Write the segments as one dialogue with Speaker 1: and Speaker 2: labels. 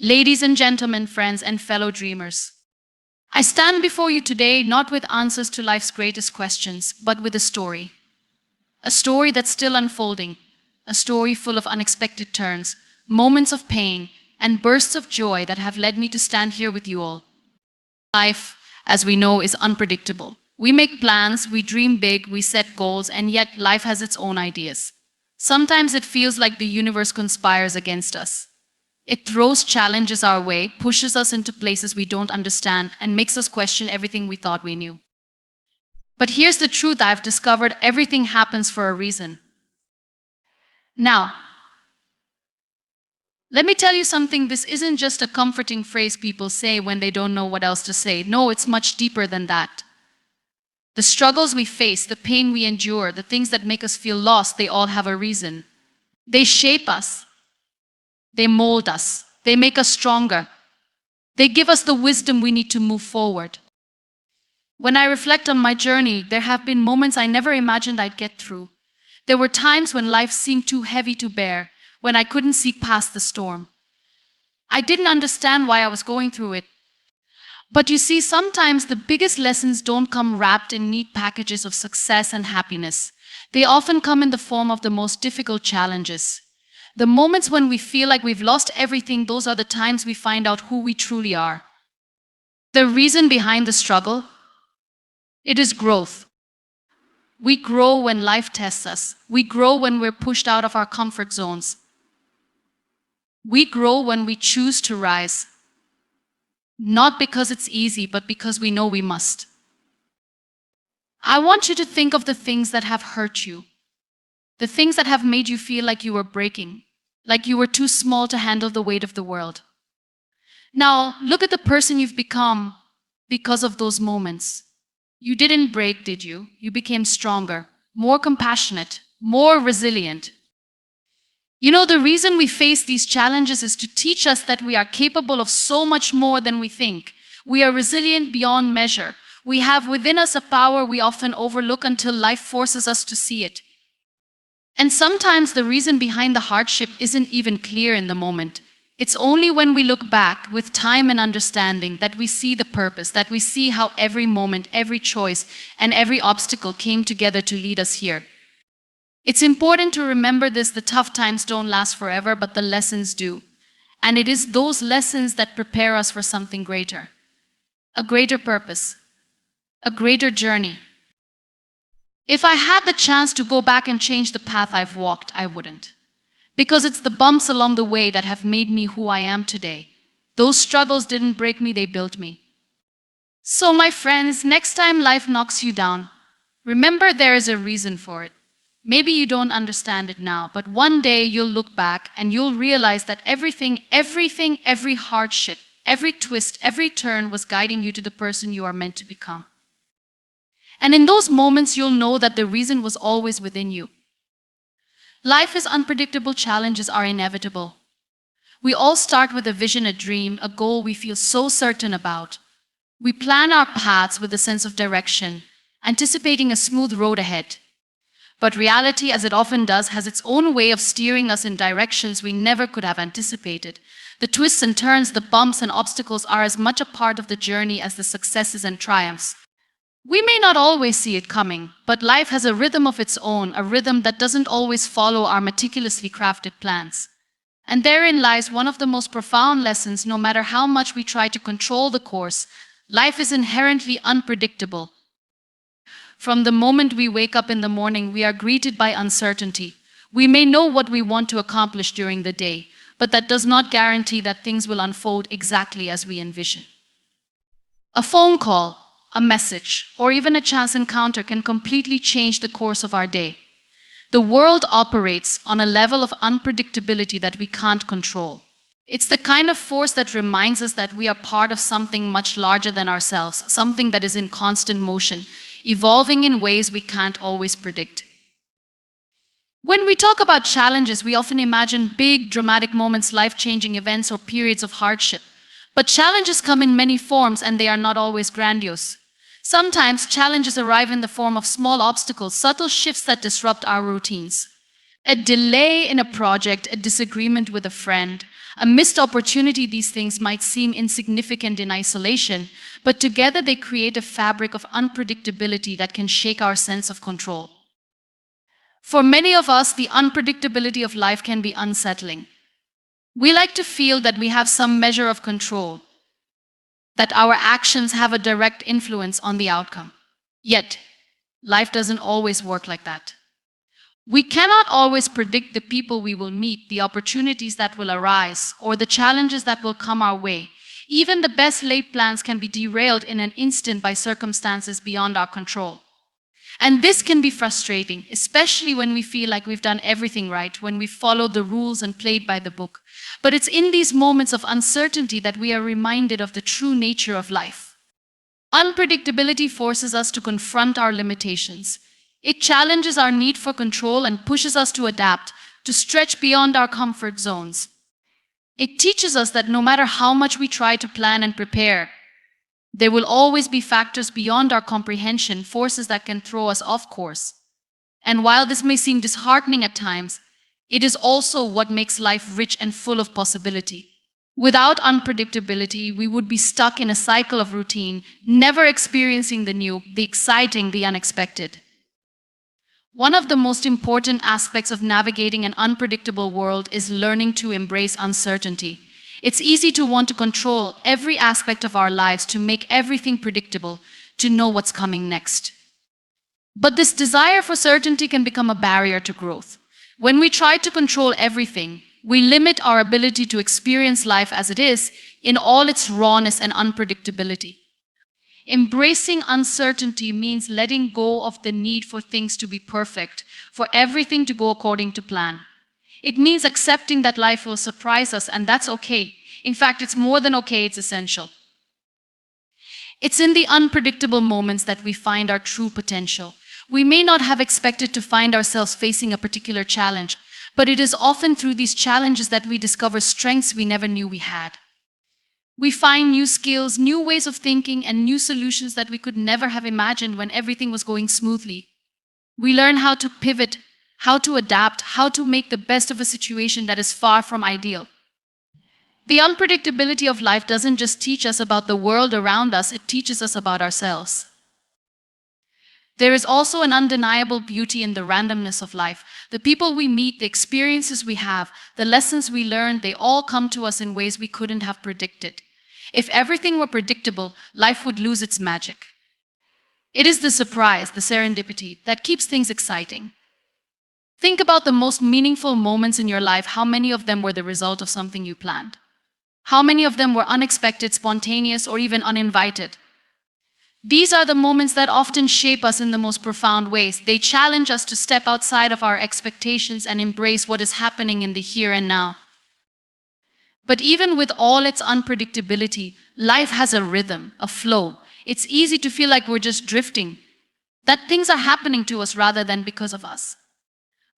Speaker 1: Ladies and gentlemen, friends and fellow dreamers, I stand before you today not with answers to life's greatest questions, but with a story. A story that's still unfolding, a story full of unexpected turns, moments of pain, and bursts of joy that have led me to stand here with you all. Life, as we know, is unpredictable. We make plans, we dream big, we set goals, and yet life has its own ideas. Sometimes it feels like the universe conspires against us. It throws challenges our way, pushes us into places we don't understand, and makes us question everything we thought we knew. But here's the truth I've discovered: everything happens for a reason. Now, let me tell you something. This isn't just a comforting phrase people say when they don't know what else to say. No, it's much deeper than that. The struggles we face, the pain we endure, the things that make us feel lost, they all have a reason. They shape us. They mold us. They make us stronger. They give us the wisdom we need to move forward. When I reflect on my journey, there have been moments I never imagined I'd get through. There were times when life seemed too heavy to bear, when I couldn't see past the storm. I didn't understand why I was going through it. But you see, sometimes the biggest lessons don't come wrapped in neat packages of success and happiness. They often come in the form of the most difficult challenges. The moments when we feel like we've lost everything, those are the times we find out who we truly are. The reason behind the struggle? It is growth. We grow when life tests us. We grow when we're pushed out of our comfort zones. We grow when we choose to rise. Not because it's easy, but because we know we must. I want you to think of the things that have hurt you. The things that have made you feel like you were breaking, like you were too small to handle the weight of the world. Now, look at the person you've become because of those moments. You didn't break, did you? You became stronger, more compassionate, more resilient. You know, the reason we face these challenges is to teach us that we are capable of so much more than we think. We are resilient beyond measure. We have within us a power we often overlook until life forces us to see it. And sometimes the reason behind the hardship isn't even clear in the moment. It's only when we look back with time and understanding that we see the purpose, that we see how every moment, every choice, and every obstacle came together to lead us here. It's important to remember this: the tough times don't last forever, but the lessons do. And it is those lessons that prepare us for something greater. A greater purpose. A greater journey. If I had the chance to go back and change the path I've walked, I wouldn't. Because it's the bumps along the way that have made me who I am today. Those struggles didn't break me, they built me. So my friends, next time life knocks you down, remember there is a reason for it. Maybe you don't understand it now, but one day you'll look back and you'll realize that every hardship, every twist, every turn was guiding you to the person you are meant to become. And in those moments, you'll know that the reason was always within you. Life is unpredictable. Challenges are inevitable. We all start with a vision, a dream, a goal we feel so certain about. We plan our paths with a sense of direction, anticipating a smooth road ahead. But reality, as it often does, has its own way of steering us in directions we never could have anticipated. The twists and turns, the bumps and obstacles are as much a part of the journey as the successes and triumphs. We may not always see it coming, but life has a rhythm of its own, a rhythm that doesn't always follow our meticulously crafted plans. And therein lies one of the most profound lessons. No matter how much we try to control the course, life is inherently unpredictable. From the moment we wake up in the morning, we are greeted by uncertainty. We may know what we want to accomplish during the day, but that does not guarantee that things will unfold exactly as we envision. A phone call, a message, or even a chance encounter can completely change the course of our day. The world operates on a level of unpredictability that we can't control. It's the kind of force that reminds us that we are part of something much larger than ourselves, something that is in constant motion, evolving in ways we can't always predict. When we talk about challenges, we often imagine big, dramatic moments, life-changing events, or periods of hardship. But challenges come in many forms, and they are not always grandiose. Sometimes challenges arrive in the form of small obstacles, subtle shifts that disrupt our routines. A delay in a project, a disagreement with a friend, A missed opportunity, these things might seem insignificant in isolation, but together they create a fabric of unpredictability that can shake our sense of control. For many of us, the unpredictability of life can be unsettling. We like to feel that we have some measure of control, that our actions have a direct influence on the outcome. Yet, life doesn't always work like that. We cannot always predict the people we will meet, the opportunities that will arise, or the challenges that will come our way. Even the best laid plans can be derailed in an instant by circumstances beyond our control. And this can be frustrating, especially when we feel like we've done everything right, when we followed the rules and played by the book. But it's in these moments of uncertainty that we are reminded of the true nature of life. Unpredictability forces us to confront our limitations. It challenges our need for control and pushes us to adapt, to stretch beyond our comfort zones. It teaches us that no matter how much we try to plan and prepare, there will always be factors beyond our comprehension, forces that can throw us off course. And while this may seem disheartening at times, it is also what makes life rich and full of possibility. Without unpredictability, we would be stuck in a cycle of routine, never experiencing the new, the exciting, the unexpected. One of the most important aspects of navigating an unpredictable world is learning to embrace uncertainty. It's easy to want to control every aspect of our lives, to make everything predictable, to know what's coming next. But this desire for certainty can become a barrier to growth. When we try to control everything, we limit our ability to experience life as it is, in all its rawness and unpredictability. Embracing uncertainty means letting go of the need for things to be perfect, for everything to go according to plan. It means accepting that life will surprise us, and that's okay. In fact, it's more than okay, it's essential. It's in the unpredictable moments that we find our true potential. We may not have expected to find ourselves facing a particular challenge, but it is often through these challenges that we discover strengths we never knew we had. We find new skills, new ways of thinking, and new solutions that we could never have imagined when everything was going smoothly. We learn how to pivot, how to adapt, how to make the best of a situation that is far from ideal. The unpredictability of life doesn't just teach us about the world around us, it teaches us about ourselves. There is also an undeniable beauty in the randomness of life. The people we meet, the experiences we have, the lessons we learn, they all come to us in ways we couldn't have predicted. If everything were predictable, life would lose its magic. It is the surprise, the serendipity, that keeps things exciting. Think about the most meaningful moments in your life. How many of them were the result of something you planned? How many of them were unexpected, spontaneous, or even uninvited? These are the moments that often shape us in the most profound ways. They challenge us to step outside of our expectations and embrace what is happening in the here and now. But even with all its unpredictability, life has a rhythm, a flow. It's easy to feel like we're just drifting, that things are happening to us rather than because of us.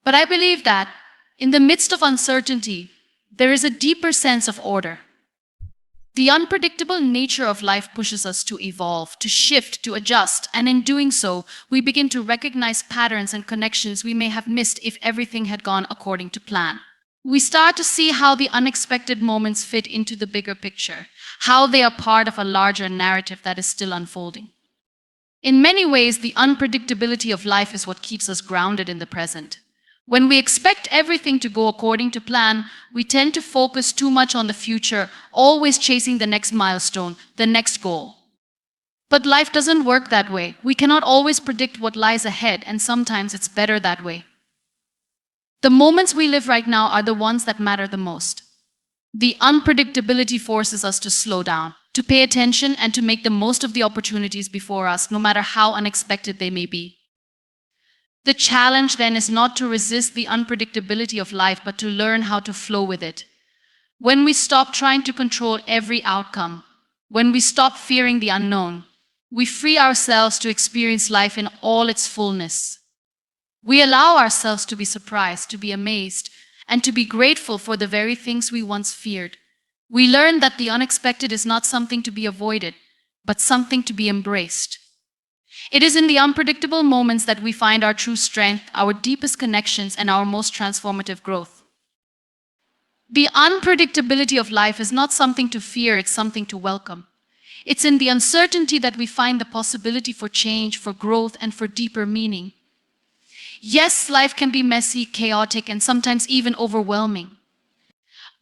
Speaker 1: But I believe that in the midst of uncertainty, there is a deeper sense of order. The unpredictable nature of life pushes us to evolve, to shift, to adjust, and in doing so, we begin to recognize patterns and connections we may have missed if everything had gone according to plan. We start to see how the unexpected moments fit into the bigger picture, how they are part of a larger narrative that is still unfolding. In many ways, the unpredictability of life is what keeps us grounded in the present. When we expect everything to go according to plan, we tend to focus too much on the future, always chasing the next milestone, the next goal. But life doesn't work that way. We cannot always predict what lies ahead, and sometimes it's better that way. The moments we live right now are the ones that matter the most. The unpredictability forces us to slow down, to pay attention, and to make the most of the opportunities before us, no matter how unexpected they may be. The challenge then is not to resist the unpredictability of life, but to learn how to flow with it. When we stop trying to control every outcome, when we stop fearing the unknown, we free ourselves to experience life in all its fullness. We allow ourselves to be surprised, to be amazed, and to be grateful for the very things we once feared. We learn that the unexpected is not something to be avoided, but something to be embraced. It is in the unpredictable moments that we find our true strength, our deepest connections, and our most transformative growth. The unpredictability of life is not something to fear, it's something to welcome. It's in the uncertainty that we find the possibility for change, for growth, and for deeper meaning. Yes, life can be messy, chaotic, and sometimes even overwhelming.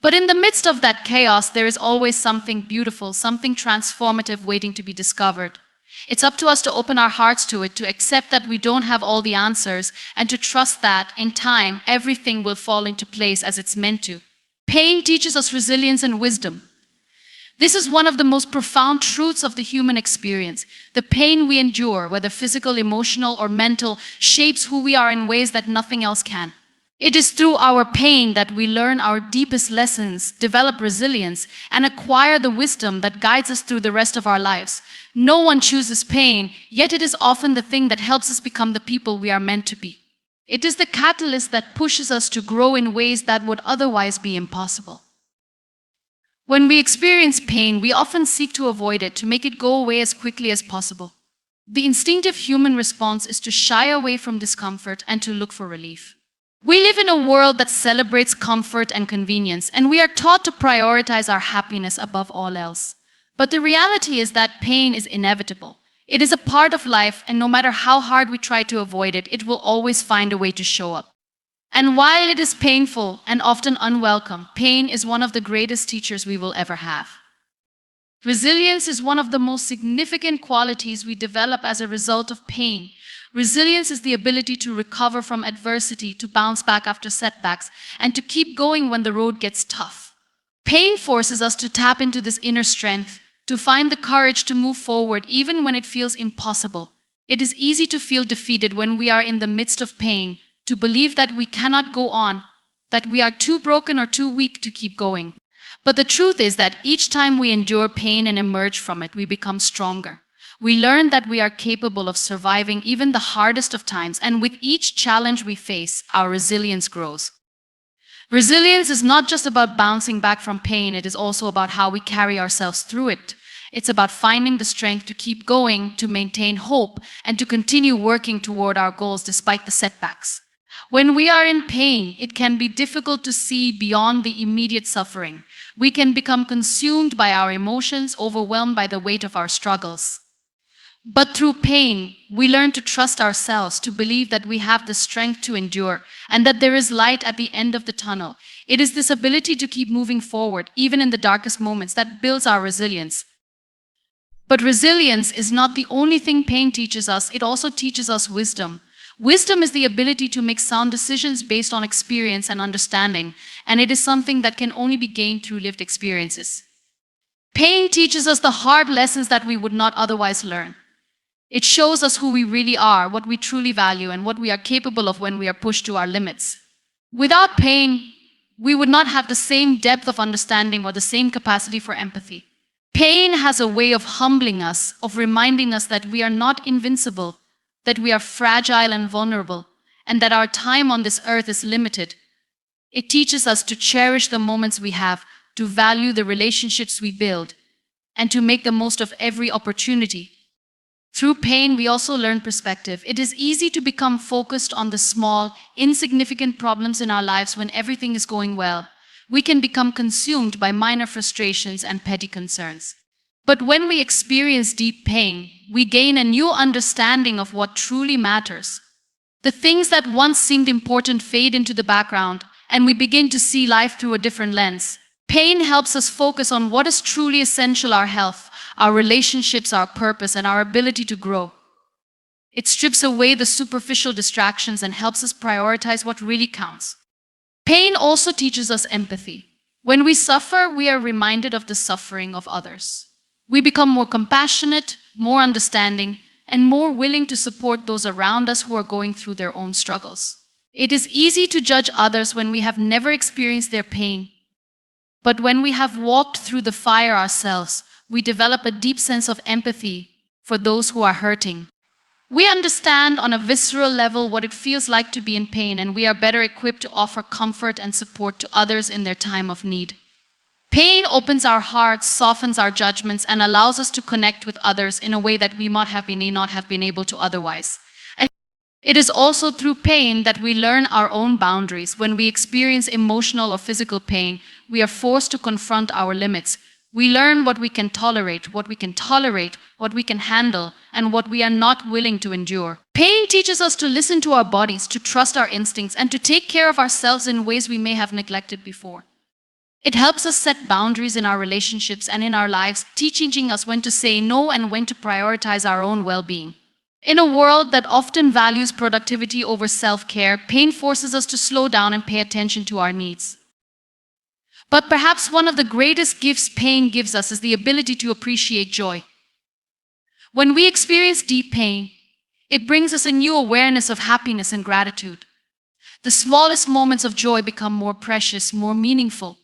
Speaker 1: But in the midst of that chaos, there is always something beautiful, something transformative waiting to be discovered. It's up to us to open our hearts to it, to accept that we don't have all the answers, and to trust that, in time, everything will fall into place as it's meant to. Pain teaches us resilience and wisdom. This is one of the most profound truths of the human experience. The pain we endure, whether physical, emotional, or mental, shapes who we are in ways that nothing else can. It is through our pain that we learn our deepest lessons, develop resilience, and acquire the wisdom that guides us through the rest of our lives. No one chooses pain, yet it is often the thing that helps us become the people we are meant to be. It is the catalyst that pushes us to grow in ways that would otherwise be impossible. When we experience pain, we often seek to avoid it, to make it go away as quickly as possible. The instinctive human response is to shy away from discomfort and to look for relief. We live in a world that celebrates comfort and convenience, and we are taught to prioritize our happiness above all else. But the reality is that pain is inevitable. It is a part of life, and no matter how hard we try to avoid it, it will always find a way to show up. And while it is painful and often unwelcome, pain is one of the greatest teachers we will ever have. Resilience is one of the most significant qualities we develop as a result of pain. Resilience is the ability to recover from adversity, to bounce back after setbacks, and to keep going when the road gets tough. Pain forces us to tap into this inner strength, to find the courage to move forward even when it feels impossible. It is easy to feel defeated when we are in the midst of pain, to believe that we cannot go on, that we are too broken or too weak to keep going. But the truth is that each time we endure pain and emerge from it, we become stronger. We learn that we are capable of surviving even the hardest of times, and with each challenge we face, our resilience grows. Resilience is not just about bouncing back from pain, it is also about how we carry ourselves through it. It's about finding the strength to keep going, to maintain hope, and to continue working toward our goals despite the setbacks. When we are in pain, it can be difficult to see beyond the immediate suffering. We can become consumed by our emotions, overwhelmed by the weight of our struggles. But through pain, we learn to trust ourselves, to believe that we have the strength to endure, and that there is light at the end of the tunnel. It is this ability to keep moving forward, even in the darkest moments, that builds our resilience. But resilience is not the only thing pain teaches us, it also teaches us wisdom. Wisdom is the ability to make sound decisions based on experience and understanding, and it is something that can only be gained through lived experiences. Pain teaches us the hard lessons that we would not otherwise learn. It shows us who we really are, what we truly value, and what we are capable of when we are pushed to our limits. Without pain, we would not have the same depth of understanding or the same capacity for empathy. Pain has a way of humbling us, of reminding us that we are not invincible, that we are fragile and vulnerable, and that our time on this earth is limited. It teaches us to cherish the moments we have, to value the relationships we build, and to make the most of every opportunity. Through pain, we also learn perspective. It is easy to become focused on the small, insignificant problems in our lives when everything is going well. We can become consumed by minor frustrations and petty concerns. But when we experience deep pain, we gain a new understanding of what truly matters. The things that once seemed important fade into the background, and we begin to see life through a different lens. Pain helps us focus on what is truly essential: our health, our relationships, our purpose, and our ability to grow. It strips away the superficial distractions and helps us prioritize what really counts. Pain also teaches us empathy. When we suffer, we are reminded of the suffering of others. We become more compassionate, more understanding, and more willing to support those around us who are going through their own struggles. It is easy to judge others when we have never experienced their pain. But when we have walked through the fire ourselves, we develop a deep sense of empathy for those who are hurting. We understand on a visceral level what it feels like to be in pain, and we are better equipped to offer comfort and support to others in their time of need. Pain opens our hearts, softens our judgments, and allows us to connect with others in a way that we may not have been able to otherwise. And it is also through pain that we learn our own boundaries. When we experience emotional or physical pain, we are forced to confront our limits. We learn what we can tolerate, what we can handle, and what we are not willing to endure. Pain teaches us to listen to our bodies, to trust our instincts, and to take care of ourselves in ways we may have neglected before. It helps us set boundaries in our relationships and in our lives, teaching us when to say no and when to prioritize our own well-being. In a world that often values productivity over self-care, pain forces us to slow down and pay attention to our needs. But perhaps one of the greatest gifts pain gives us is the ability to appreciate joy. When we experience deep pain, it brings us a new awareness of happiness and gratitude. The smallest moments of joy become more precious, more meaningful.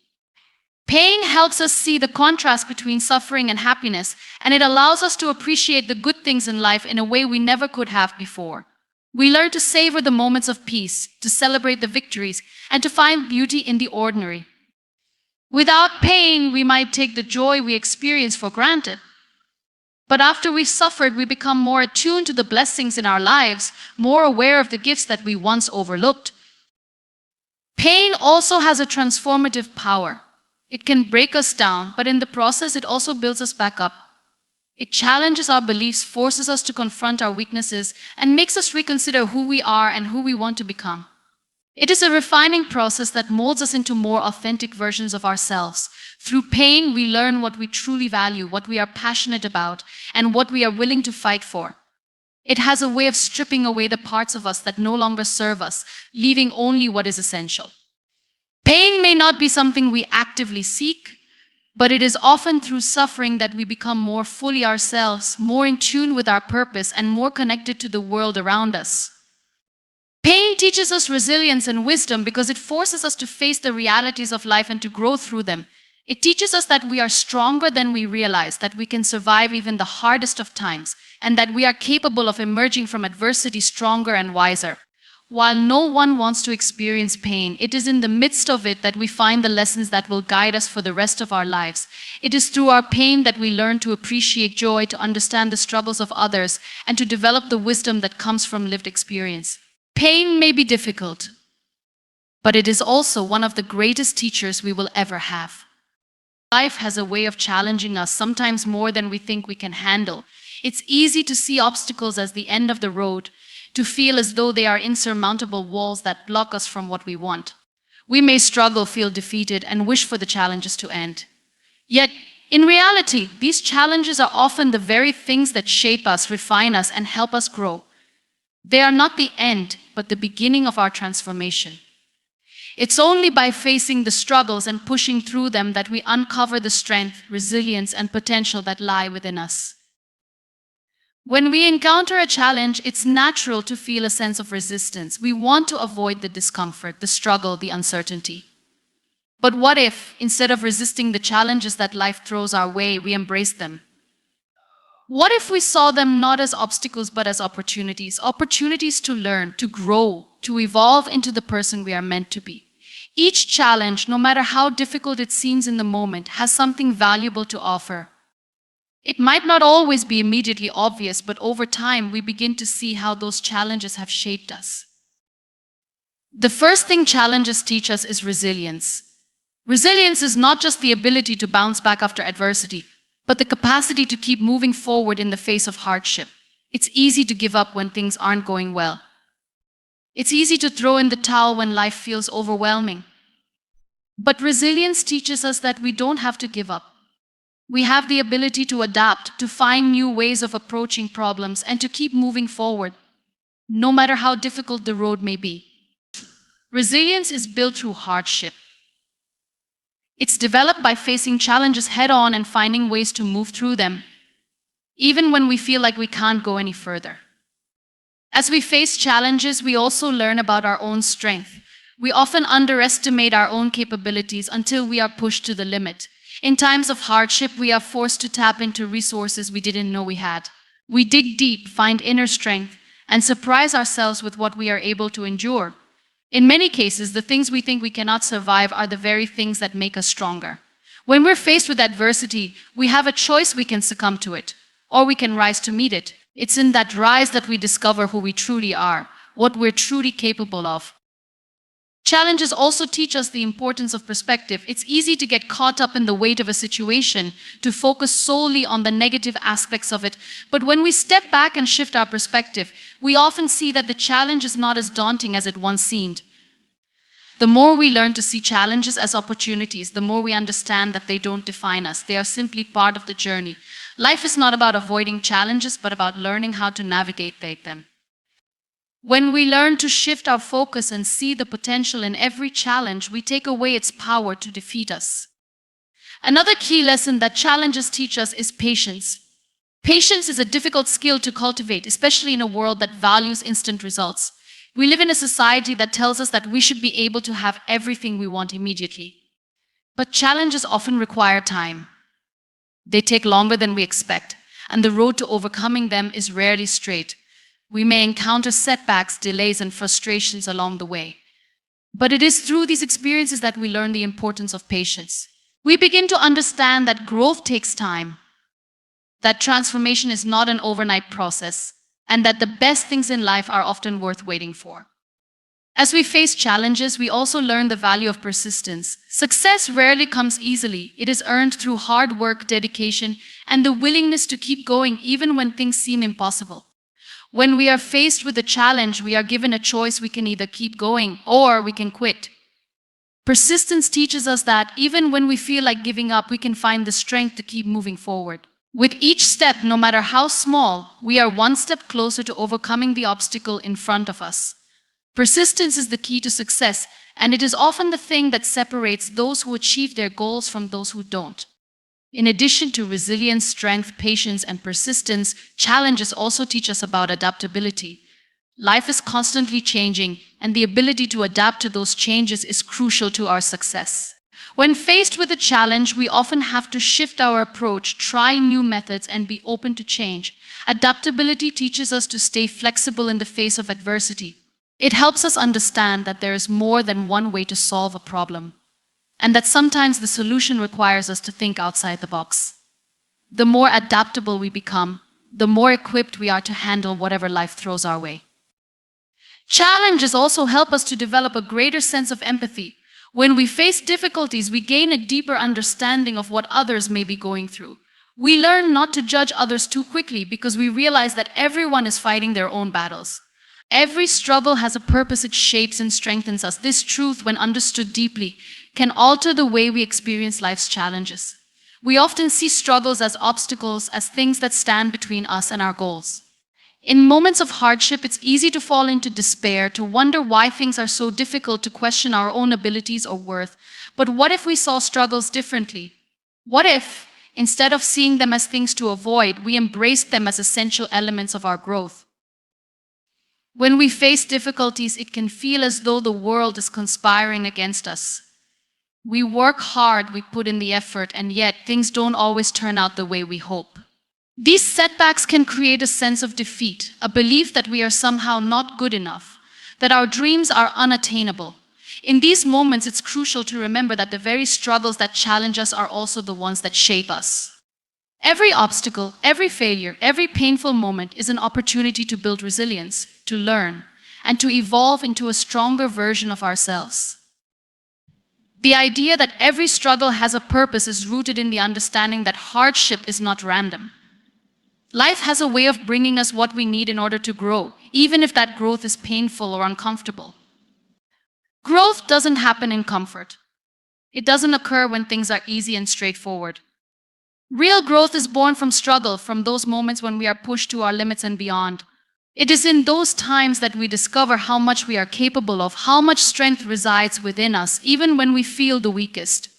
Speaker 1: Pain helps us see the contrast between suffering and happiness, and it allows us to appreciate the good things in life in a way we never could have before. We learn to savor the moments of peace, to celebrate the victories, and to find beauty in the ordinary. Without pain, we might take the joy we experience for granted. But after we've suffered, we become more attuned to the blessings in our lives, more aware of the gifts that we once overlooked. Pain also has a transformative power. It can break us down, but in the process, it also builds us back up. It challenges our beliefs, forces us to confront our weaknesses, and makes us reconsider who we are and who we want to become. It is a refining process that molds us into more authentic versions of ourselves. Through pain, we learn what we truly value, what we are passionate about, and what we are willing to fight for. It has a way of stripping away the parts of us that no longer serve us, leaving only what is essential. Pain may not be something we actively seek, but it is often through suffering that we become more fully ourselves, more in tune with our purpose, and more connected to the world around us. Pain teaches us resilience and wisdom because it forces us to face the realities of life and to grow through them. It teaches us that we are stronger than we realize, that we can survive even the hardest of times, and that we are capable of emerging from adversity stronger and wiser. While no one wants to experience pain, it is in the midst of it that we find the lessons that will guide us for the rest of our lives. It is through our pain that we learn to appreciate joy, to understand the struggles of others, and to develop the wisdom that comes from lived experience. Pain may be difficult, but it is also one of the greatest teachers we will ever have. Life has a way of challenging us, sometimes more than we think we can handle. It's easy to see obstacles as the end of the road, to feel as though they are insurmountable walls that block us from what we want. We may struggle, feel defeated, and wish for the challenges to end. Yet, in reality, these challenges are often the very things that shape us, refine us, and help us grow. They are not the end, but the beginning of our transformation. It's only by facing the struggles and pushing through them that we uncover the strength, resilience, and potential that lie within us. When we encounter a challenge, it's natural to feel a sense of resistance. We want to avoid the discomfort, the struggle, the uncertainty. But what if, instead of resisting the challenges that life throws our way, we embrace them? What if we saw them not as obstacles but as opportunities to learn, to grow, to evolve into the person we are meant to be? Each challenge, no matter how difficult it seems in the moment, has something valuable to offer. It might not always be immediately obvious, but over time we begin to see how those challenges have shaped us. The first thing challenges teach us is resilience. Resilience is not just the ability to bounce back after adversity, but the capacity to keep moving forward in the face of hardship. It's easy to give up when things aren't going well. It's easy to throw in the towel when life feels overwhelming. But resilience teaches us that we don't have to give up. We have the ability to adapt, to find new ways of approaching problems, and to keep moving forward, no matter how difficult the road may be. Resilience is built through hardship. It's developed by facing challenges head-on and finding ways to move through them, even when we feel like we can't go any further. As we face challenges, we also learn about our own strength. We often underestimate our own capabilities until we are pushed to the limit. In times of hardship, we are forced to tap into resources we didn't know we had. We dig deep, find inner strength, and surprise ourselves with what we are able to endure. In many cases, the things we think we cannot survive are the very things that make us stronger. When we're faced with adversity, we have a choice: we can succumb to it, or we can rise to meet it. It's in that rise that we discover who we truly are, what we're truly capable of. Challenges also teach us the importance of perspective. It's easy to get caught up in the weight of a situation, to focus solely on the negative aspects of it. But when we step back and shift our perspective, we often see that the challenge is not as daunting as it once seemed. The more we learn to see challenges as opportunities, the more we understand that they don't define us. They are simply part of the journey. Life is not about avoiding challenges, but about learning how to navigate them. When we learn to shift our focus and see the potential in every challenge, we take away its power to defeat us. Another key lesson that challenges teach us is patience. Patience is a difficult skill to cultivate, especially in a world that values instant results. We live in a society that tells us that we should be able to have everything we want immediately. But challenges often require time. They take longer than we expect, and the road to overcoming them is rarely straight. We may encounter setbacks, delays, and frustrations along the way. But it is through these experiences that we learn the importance of patience. We begin to understand that growth takes time, that transformation is not an overnight process, and that the best things in life are often worth waiting for. As we face challenges, we also learn the value of persistence. Success rarely comes easily. It is earned through hard work, dedication, and the willingness to keep going even when things seem impossible. When we are faced with a challenge, we are given a choice. We can either keep going or we can quit. Persistence teaches us that even when we feel like giving up, we can find the strength to keep moving forward. With each step, no matter how small, we are one step closer to overcoming the obstacle in front of us. Persistence is the key to success, and it is often the thing that separates those who achieve their goals from those who don't. In addition to resilience, strength, patience, and persistence, challenges also teach us about adaptability. Life is constantly changing, and the ability to adapt to those changes is crucial to our success. When faced with a challenge, we often have to shift our approach, try new methods, and be open to change. Adaptability teaches us to stay flexible in the face of adversity. It helps us understand that there is more than one way to solve a problem, and that sometimes the solution requires us to think outside the box. The more adaptable we become, the more equipped we are to handle whatever life throws our way. Challenges also help us to develop a greater sense of empathy. When we face difficulties, we gain a deeper understanding of what others may be going through. We learn not to judge others too quickly because we realize that everyone is fighting their own battles. Every struggle has a purpose. It shapes and strengthens us. This truth, when understood deeply, can alter the way we experience life's challenges. We often see struggles as obstacles, as things that stand between us and our goals. In moments of hardship, it's easy to fall into despair, to wonder why things are so difficult, to question our own abilities or worth. But what if we saw struggles differently? What if, instead of seeing them as things to avoid, we embraced them as essential elements of our growth? When we face difficulties, it can feel as though the world is conspiring against us. We work hard, we put in the effort, and yet things don't always turn out the way we hope. These setbacks can create a sense of defeat, a belief that we are somehow not good enough, that our dreams are unattainable. In these moments, it's crucial to remember that the very struggles that challenge us are also the ones that shape us. Every obstacle, every failure, every painful moment is an opportunity to build resilience, to learn, and to evolve into a stronger version of ourselves. The idea that every struggle has a purpose is rooted in the understanding that hardship is not random. Life has a way of bringing us what we need in order to grow, even if that growth is painful or uncomfortable. Growth doesn't happen in comfort. It doesn't occur when things are easy and straightforward. Real growth is born from struggle, from those moments when we are pushed to our limits and beyond. It is in those times that we discover how much we are capable of, how much strength resides within us, even when we feel the weakest.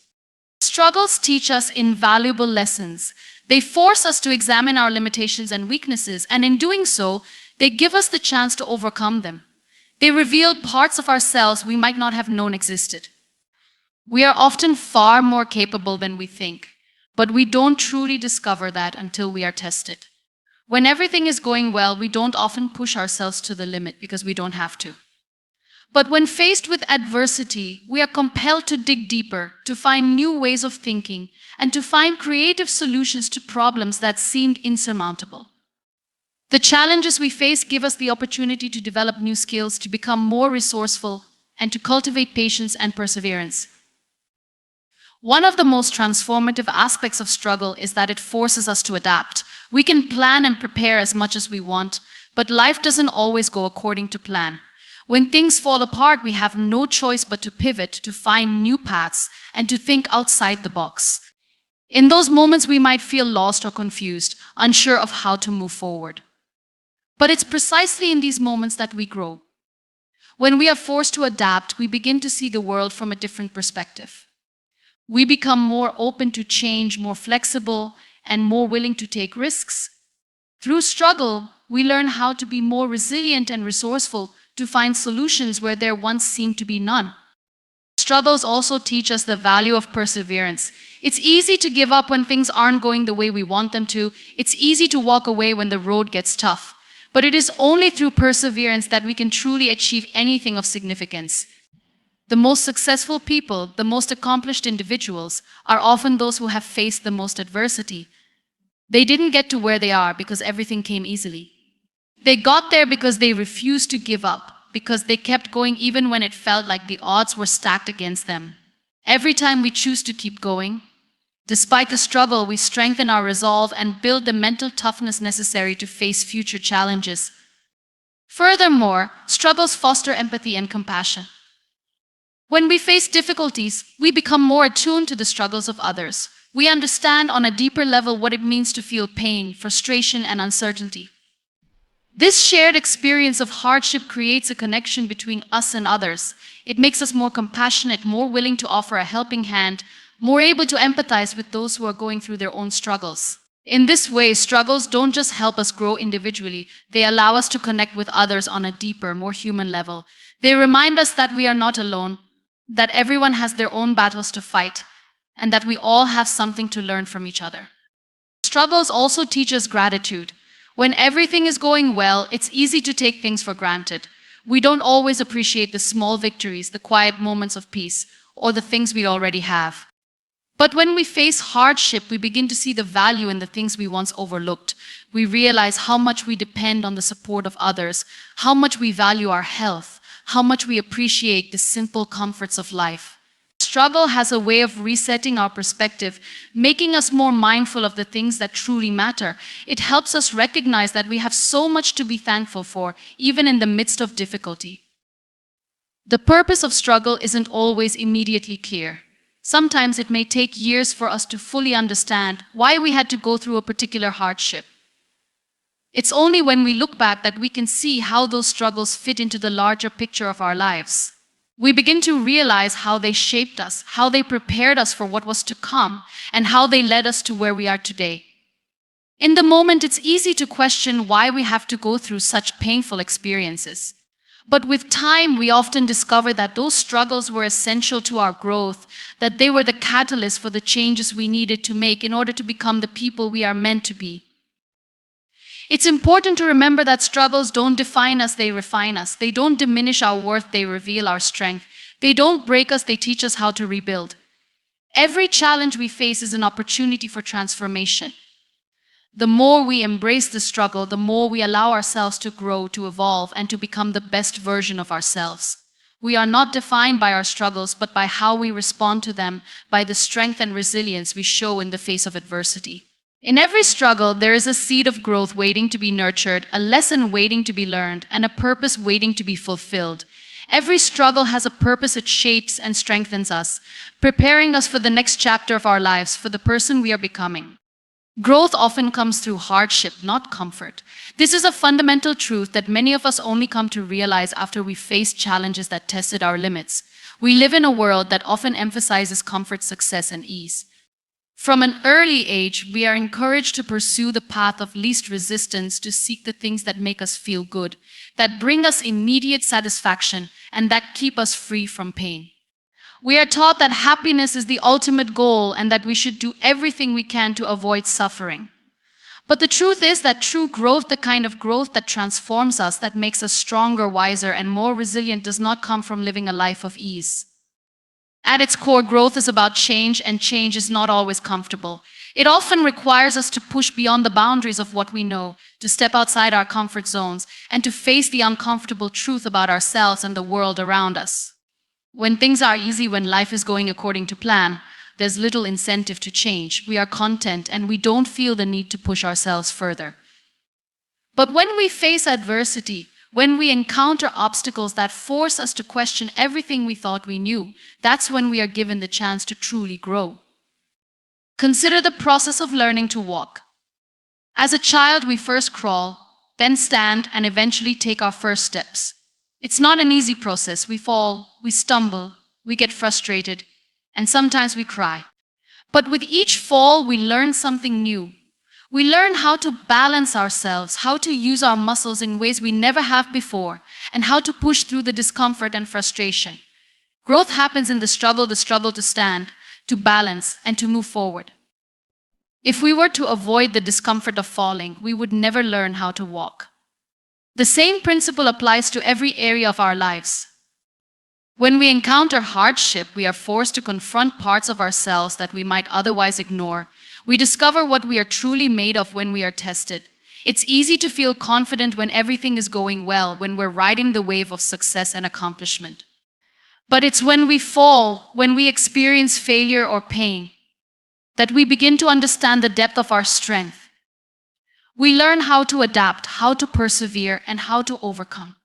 Speaker 1: Struggles teach us invaluable lessons. They force us to examine our limitations and weaknesses, and in doing so, they give us the chance to overcome them. They reveal parts of ourselves we might not have known existed. We are often far more capable than we think, but we don't truly discover that until we are tested. When everything is going well, we don't often push ourselves to the limit because we don't have to. But when faced with adversity, we are compelled to dig deeper, to find new ways of thinking, and to find creative solutions to problems that seemed insurmountable. The challenges we face give us the opportunity to develop new skills, to become more resourceful, and to cultivate patience and perseverance. One of the most transformative aspects of struggle is that it forces us to adapt. We can plan and prepare as much as we want, but life doesn't always go according to plan. When things fall apart, we have no choice but to pivot, to find new paths, and to think outside the box. In those moments, we might feel lost or confused, unsure of how to move forward. But it's precisely in these moments that we grow. When we are forced to adapt, we begin to see the world from a different perspective. We become more open to change, more flexible, and more willing to take risks. Through struggle, we learn how to be more resilient and resourceful, to find solutions where there once seemed to be none. Struggles also teach us the value of perseverance. It's easy to give up when things aren't going the way we want them to. It's easy to walk away when the road gets tough. But it is only through perseverance that we can truly achieve anything of significance. The most successful people, the most accomplished individuals, are often those who have faced the most adversity. They didn't get to where they are because everything came easily. They got there because they refused to give up, because they kept going even when it felt like the odds were stacked against them. Every time we choose to keep going, despite the struggle, we strengthen our resolve and build the mental toughness necessary to face future challenges. Furthermore, struggles foster empathy and compassion. When we face difficulties, we become more attuned to the struggles of others. We understand on a deeper level what it means to feel pain, frustration, and uncertainty. This shared experience of hardship creates a connection between us and others. It makes us more compassionate, more willing to offer a helping hand, more able to empathize with those who are going through their own struggles. In this way, struggles don't just help us grow individually, they allow us to connect with others on a deeper, more human level. They remind us that we are not alone, that everyone has their own battles to fight, and that we all have something to learn from each other. Struggles also teach us gratitude. When everything is going well, it's easy to take things for granted. We don't always appreciate the small victories, the quiet moments of peace, or the things we already have. But when we face hardship, we begin to see the value in the things we once overlooked. We realize how much we depend on the support of others, how much we value our health, how much we appreciate the simple comforts of life. Struggle has a way of resetting our perspective, making us more mindful of the things that truly matter. It helps us recognize that we have so much to be thankful for, even in the midst of difficulty. The purpose of struggle isn't always immediately clear. Sometimes it may take years for us to fully understand why we had to go through a particular hardship. It's only when we look back that we can see how those struggles fit into the larger picture of our lives. We begin to realize how they shaped us, how they prepared us for what was to come, and how they led us to where we are today. In the moment, it's easy to question why we have to go through such painful experiences. But with time, we often discover that those struggles were essential to our growth, that they were the catalyst for the changes we needed to make in order to become the people we are meant to be. It's important to remember that struggles don't define us, they refine us. They don't diminish our worth, they reveal our strength. They don't break us, they teach us how to rebuild. Every challenge we face is an opportunity for transformation. The more we embrace the struggle, the more we allow ourselves to grow, to evolve, and to become the best version of ourselves. We are not defined by our struggles, but by how we respond to them, by the strength and resilience we show in the face of adversity. In every struggle, there is a seed of growth waiting to be nurtured, a lesson waiting to be learned, and a purpose waiting to be fulfilled. Every struggle has a purpose. It shapes and strengthens us, preparing us for the next chapter of our lives, for the person we are becoming. Growth often comes through hardship, not comfort. This is a fundamental truth that many of us only come to realize after we face challenges that tested our limits. We live in a world that often emphasizes comfort, success, and ease. From an early age, we are encouraged to pursue the path of least resistance, to seek the things that make us feel good, that bring us immediate satisfaction, and that keep us free from pain. We are taught that happiness is the ultimate goal and that we should do everything we can to avoid suffering. But the truth is that true growth, the kind of growth that transforms us, that makes us stronger, wiser, and more resilient, does not come from living a life of ease. At its core, growth is about change, and change is not always comfortable. It often requires us to push beyond the boundaries of what we know, to step outside our comfort zones, and to face the uncomfortable truth about ourselves and the world around us. When things are easy, when life is going according to plan, there's little incentive to change. We are content and we don't feel the need to push ourselves further. But when we face adversity, when we encounter obstacles that force us to question everything we thought we knew, that's when we are given the chance to truly grow. Consider the process of learning to walk. As a child, we first crawl, then stand, and eventually take our first steps. It's not an easy process. We fall, we stumble, we get frustrated, and sometimes we cry. But with each fall, we learn something new. We learn how to balance ourselves, how to use our muscles in ways we never have before, and how to push through the discomfort and frustration. Growth happens in the struggle to stand, to balance, and to move forward. If we were to avoid the discomfort of falling, we would never learn how to walk. The same principle applies to every area of our lives. When we encounter hardship, we are forced to confront parts of ourselves that we might otherwise ignore. We discover what we are truly made of when we are tested. It's easy to feel confident when everything is going well, when we're riding the wave of success and accomplishment. But it's when we fall, when we experience failure or pain, that we begin to understand the depth of our strength. We learn how to adapt, how to persevere, and how to overcome.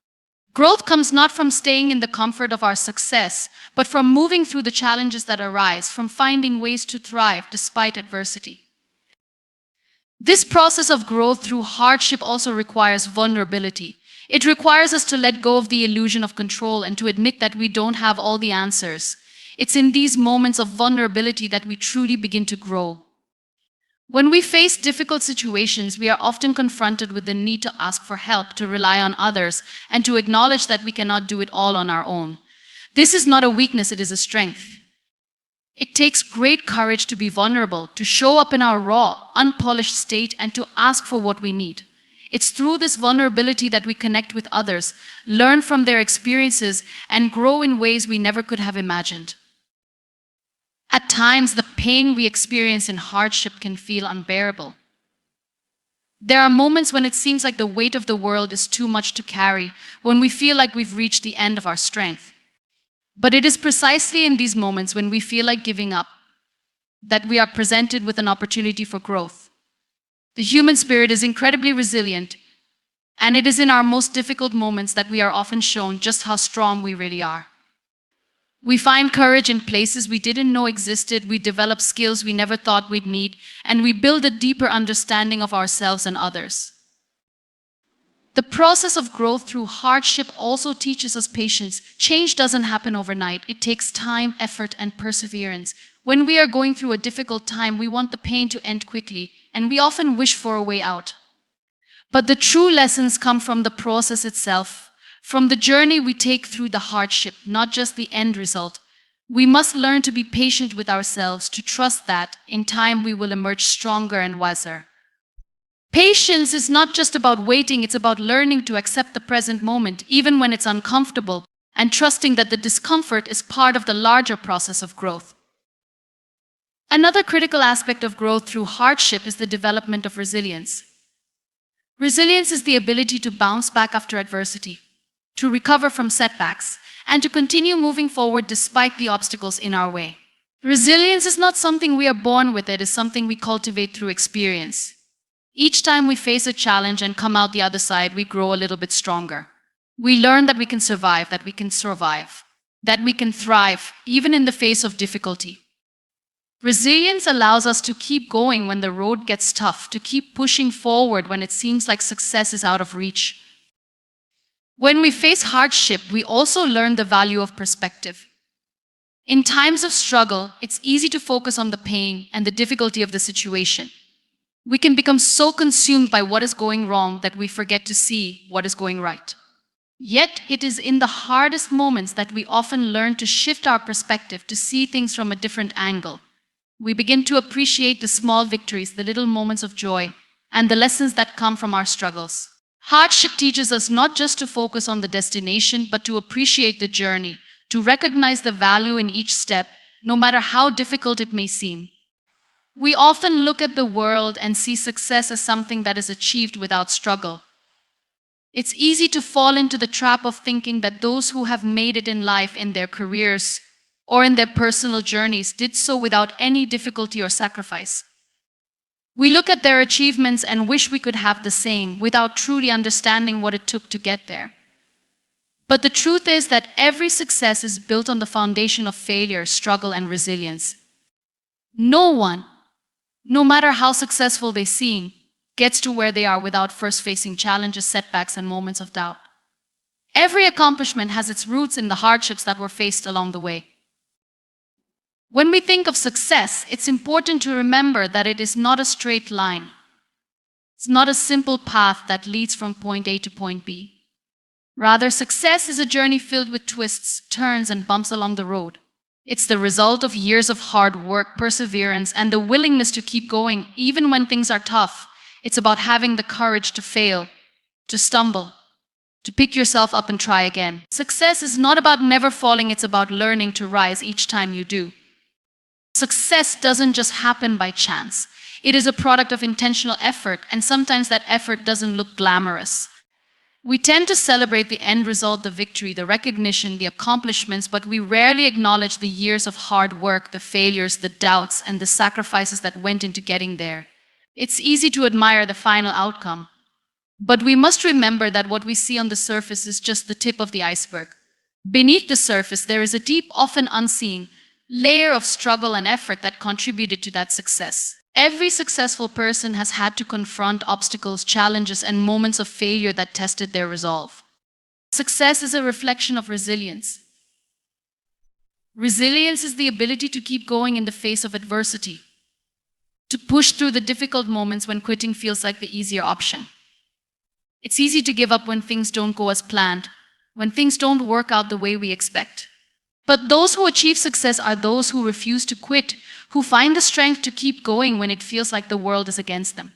Speaker 1: Growth comes not from staying in the comfort of our success, but from moving through the challenges that arise, from finding ways to thrive despite adversity. This process of growth through hardship also requires vulnerability. It requires us to let go of the illusion of control and to admit that we don't have all the answers. It's in these moments of vulnerability that we truly begin to grow. When we face difficult situations, we are often confronted with the need to ask for help, to rely on others, and to acknowledge that we cannot do it all on our own. This is not a weakness, it is a strength. It takes great courage to be vulnerable, to show up in our raw, unpolished state, and to ask for what we need. It's through this vulnerability that we connect with others, learn from their experiences, and grow in ways we never could have imagined. At times, the pain we experience in hardship can feel unbearable. There are moments when it seems like the weight of the world is too much to carry, when we feel like we've reached the end of our strength. But it is precisely in these moments when we feel like giving up that we are presented with an opportunity for growth. The human spirit is incredibly resilient, and it is in our most difficult moments that we are often shown just how strong we really are. We find courage in places we didn't know existed, we develop skills we never thought we'd need, and we build a deeper understanding of ourselves and others. The process of growth through hardship also teaches us patience. Change doesn't happen overnight. It takes time, effort, and perseverance. When we are going through a difficult time, we want the pain to end quickly, and we often wish for a way out. But the true lessons come from the process itself, from the journey we take through the hardship, not just the end result. We must learn to be patient with ourselves, to trust that in time we will emerge stronger and wiser. Patience is not just about waiting, it's about learning to accept the present moment, even when it's uncomfortable, and trusting that the discomfort is part of the larger process of growth. Another critical aspect of growth through hardship is the development of resilience. Resilience is the ability to bounce back after adversity, to recover from setbacks, and to continue moving forward despite the obstacles in our way. Resilience is not something we are born with, it is something we cultivate through experience. Each time we face a challenge and come out the other side, we grow a little bit stronger. We learn that we can survive, that we can thrive, even in the face of difficulty. Resilience allows us to keep going when the road gets tough, to keep pushing forward when it seems like success is out of reach. When we face hardship, we also learn the value of perspective. In times of struggle, it's easy to focus on the pain and the difficulty of the situation. We can become so consumed by what is going wrong that we forget to see what is going right. Yet, it is in the hardest moments that we often learn to shift our perspective, to see things from a different angle. We begin to appreciate the small victories, the little moments of joy, and the lessons that come from our struggles. Hardship teaches us not just to focus on the destination, but to appreciate the journey, to recognize the value in each step, no matter how difficult it may seem. We often look at the world and see success as something that is achieved without struggle. It's easy to fall into the trap of thinking that those who have made it in life, in their careers, or in their personal journeys, did so without any difficulty or sacrifice. We look at their achievements and wish we could have the same without truly understanding what it took to get there. But the truth is that every success is built on the foundation of failure, struggle, and resilience. No one, no matter how successful they seem, gets to where they are without first facing challenges, setbacks, and moments of doubt. Every accomplishment has its roots in the hardships that were faced along the way. When we think of success, it's important to remember that it is not a straight line. It's not a simple path that leads from point A to point B. Rather, success is a journey filled with twists, turns, and bumps along the road. It's the result of years of hard work, perseverance, and the willingness to keep going even when things are tough. It's about having the courage to fail, to stumble, to pick yourself up and try again. Success is not about never falling, it's about learning to rise each time you do. Success doesn't just happen by chance. It is a product of intentional effort, and sometimes that effort doesn't look glamorous. We tend to celebrate the end result, the victory, the recognition, the accomplishments, but we rarely acknowledge the years of hard work, the failures, the doubts, and the sacrifices that went into getting there. It's easy to admire the final outcome, but we must remember that what we see on the surface is just the tip of the iceberg. Beneath the surface, there is a deep, often unseen, layer of struggle and effort that contributed to that success. Every successful person has had to confront obstacles, challenges, and moments of failure that tested their resolve. Success is a reflection of resilience. Resilience is the ability to keep going in the face of adversity, to push through the difficult moments when quitting feels like the easier option. It's easy to give up when things don't go as planned, when things don't work out the way we expect. But those who achieve success are those who refuse to quit, who find the strength to keep going when it feels like the world is against them.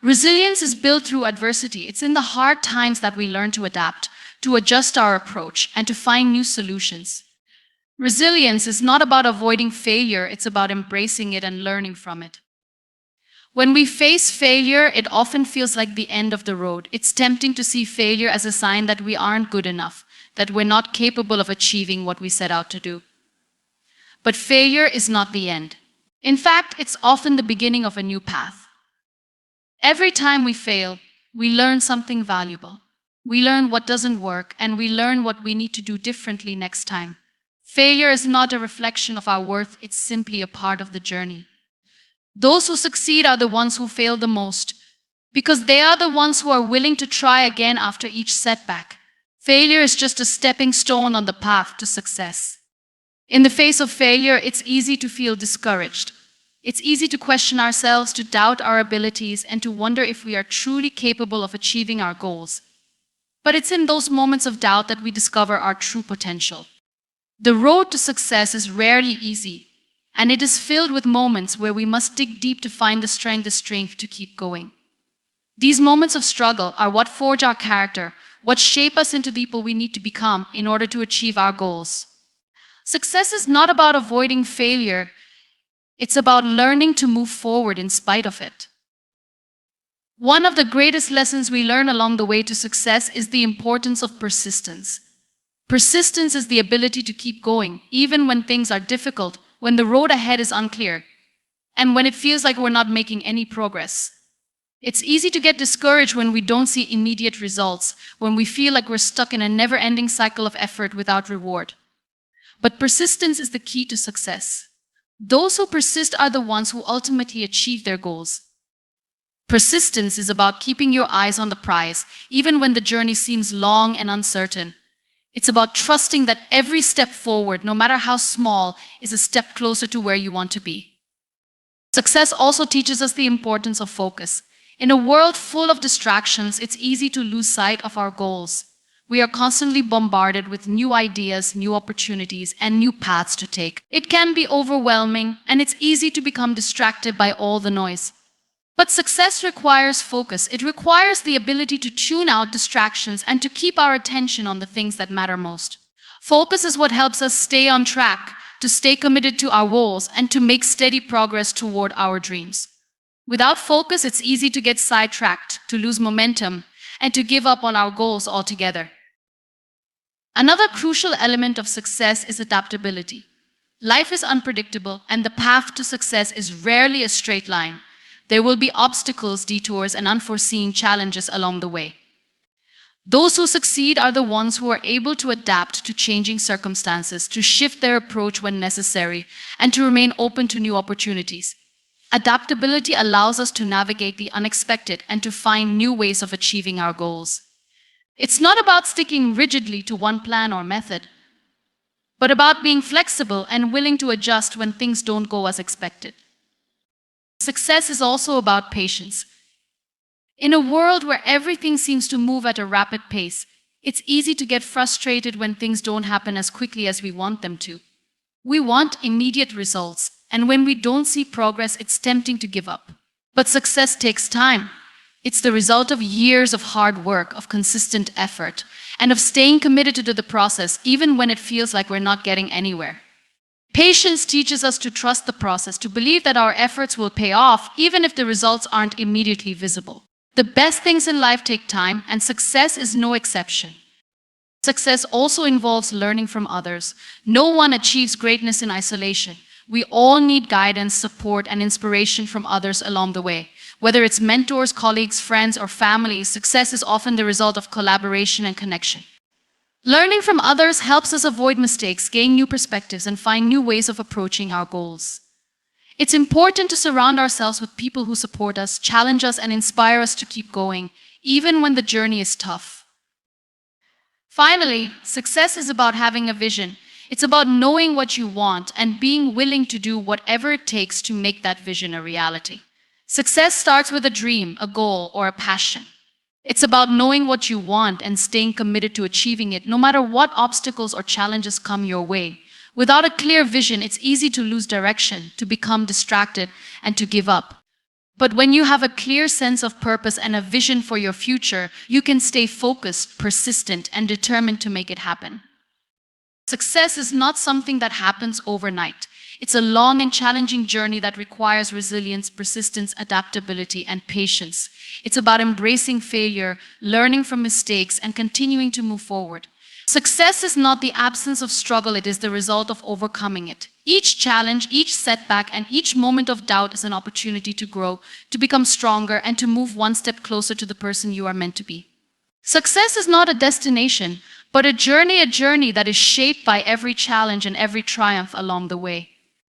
Speaker 1: Resilience is built through adversity. It's in the hard times that we learn to adapt, to adjust our approach, and to find new solutions. Resilience is not about avoiding failure, it's about embracing it and learning from it. When we face failure, it often feels like the end of the road. It's tempting to see failure as a sign that we aren't good enough, that we're not capable of achieving what we set out to do. But failure is not the end. In fact, it's often the beginning of a new path. Every time we fail, we learn something valuable. We learn what doesn't work, and we learn what we need to do differently next time. Failure is not a reflection of our worth, it's simply a part of the journey. Those who succeed are the ones who fail the most, because they are the ones who are willing to try again after each setback. Failure is just a stepping stone on the path to success. In the face of failure, it's easy to feel discouraged. It's easy to question ourselves, to doubt our abilities, and to wonder if we are truly capable of achieving our goals. But it's in those moments of doubt that we discover our true potential. The road to success is rarely easy, and it is filled with moments where we must dig deep to find the strength to keep going. These moments of struggle are what forge our character, what shape us into the people we need to become in order to achieve our goals. Success is not about avoiding failure, it's about learning to move forward in spite of it. One of the greatest lessons we learn along the way to success is the importance of persistence. Persistence is the ability to keep going, even when things are difficult, when the road ahead is unclear, and when it feels like we're not making any progress. It's easy to get discouraged when we don't see immediate results, when we feel like we're stuck in a never-ending cycle of effort without reward. But persistence is the key to success. Those who persist are the ones who ultimately achieve their goals. Persistence is about keeping your eyes on the prize, even when the journey seems long and uncertain. It's about trusting that every step forward, no matter how small, is a step closer to where you want to be. Success also teaches us the importance of focus. In a world full of distractions, it's easy to lose sight of our goals. We are constantly bombarded with new ideas, new opportunities, and new paths to take. It can be overwhelming, and it's easy to become distracted by all the noise. But success requires focus. It requires the ability to tune out distractions and to keep our attention on the things that matter most. Focus is what helps us stay on track, to stay committed to our goals, and to make steady progress toward our dreams. Without focus, it's easy to get sidetracked, to lose momentum, and to give up on our goals altogether. Another crucial element of success is adaptability. Life is unpredictable, and the path to success is rarely a straight line. There will be obstacles, detours, and unforeseen challenges along the way. Those who succeed are the ones who are able to adapt to changing circumstances, to shift their approach when necessary, and to remain open to new opportunities. Adaptability allows us to navigate the unexpected and to find new ways of achieving our goals. It's not about sticking rigidly to one plan or method, but about being flexible and willing to adjust when things don't go as expected. Success is also about patience. In a world where everything seems to move at a rapid pace, it's easy to get frustrated when things don't happen as quickly as we want them to. We want immediate results, and when we don't see progress, it's tempting to give up. But success takes time. It's the result of years of hard work, of consistent effort, and of staying committed to the process even when it feels like we're not getting anywhere. Patience teaches us to trust the process, to believe that our efforts will pay off even if the results aren't immediately visible. The best things in life take time, and success is no exception. Success also involves learning from others. No one achieves greatness in isolation. We all need guidance, support, and inspiration from others along the way. Whether it's mentors, colleagues, friends, or family, success is often the result of collaboration and connection. Learning from others helps us avoid mistakes, gain new perspectives, and find new ways of approaching our goals. It's important to surround ourselves with people who support us, challenge us, and inspire us to keep going, even when the journey is tough. Finally, success is about having a vision. It's about knowing what you want and being willing to do whatever it takes to make that vision a reality. Success starts with a dream, a goal, or a passion. It's about knowing what you want and staying committed to achieving it, no matter what obstacles or challenges come your way. Without a clear vision, it's easy to lose direction, to become distracted, and to give up. But when you have a clear sense of purpose and a vision for your future, you can stay focused, persistent, and determined to make it happen. Success is not something that happens overnight. It's a long and challenging journey that requires resilience, persistence, adaptability, and patience. It's about embracing failure, learning from mistakes, and continuing to move forward. Success is not the absence of struggle, it is the result of overcoming it. Each challenge, each setback, and each moment of doubt is an opportunity to grow, to become stronger, and to move one step closer to the person you are meant to be. Success is not a destination, but a journey that is shaped by every challenge and every triumph along the way.